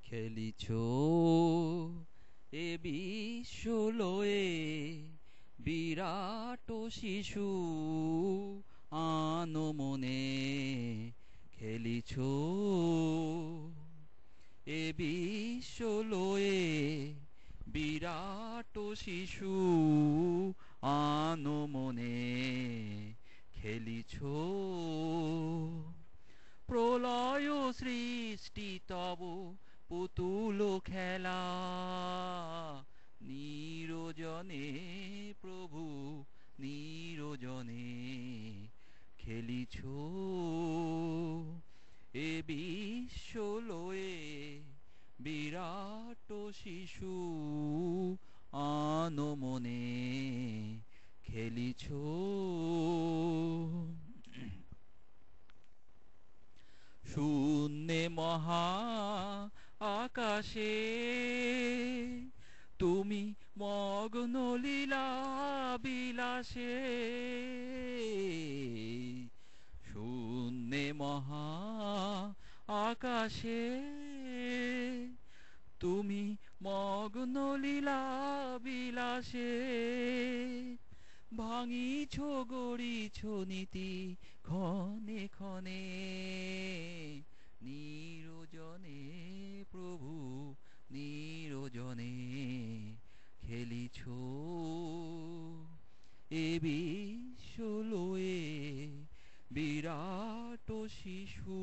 খেলিছ এ বিশ্ব লয়ে বিরাট শিশু আনমনে খেলিছ এ বিশ্ব লয়ে বিরাট শিশু আনমনে খেলিছ প্রলয় সৃষ্টি তব পুতুল খেলা নিরজনে প্রভু নিরজনে খেলিছ এ বিশ্ব লয়ে বিরাট শিশু আনমনে খেলিছ শূন্যে মহা আকাশে তুমি মগ্ন লীলা বিলাসে শূন্যে মহা আকাশে তুমি মগ্ন লীলা বিলাসে ভাঙিছ গড়িছ নীতি ক্ষণে ক্ষণে নিরজনে প্রভু নিরজনে খেলিছ এ বিশ্ব লয়ে বিরাট শিশু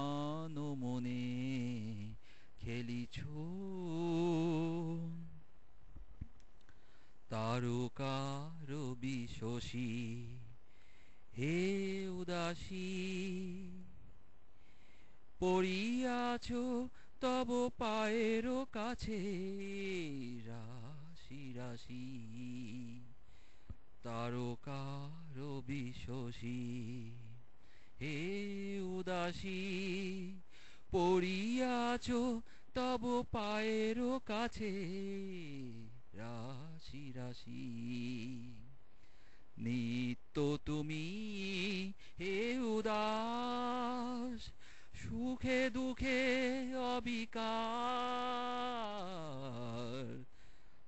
আনমনে খেলিছ তারকার বিশোষী হে উদাসী পড়িয়াছ তব পায়ের কাছে রাশি রাশি তারকার বিশোষী হে উদাসী পড়িয়াছ তব পায়ের কাছে রাশি রাশি নিত্য তুমি হে উদাস সুখে দুঃখে অবিকার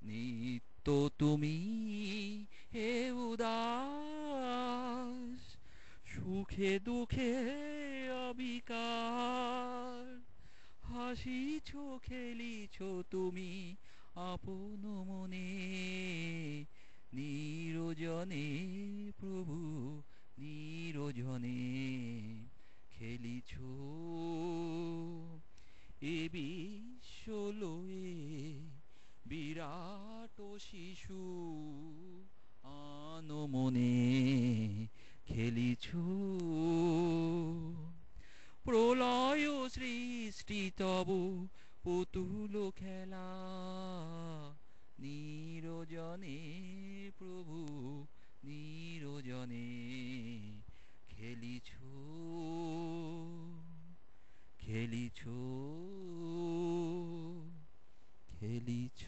নিত্য তুমি হে উদাস সুখে দুঃখে অবিকার হাসিছ খেলিছ তুমি আপন মনে নিরজনে প্রভু নিরজনে খেলিছ এ বিশ্ব লয়ে বিরাট শিশু আনমনে খেলিছ প্রলয় সৃষ্টি তব পুতুল খেলা নিরজনে প্রভু নিরজনে খেলিছ খেলিছ খেলিছ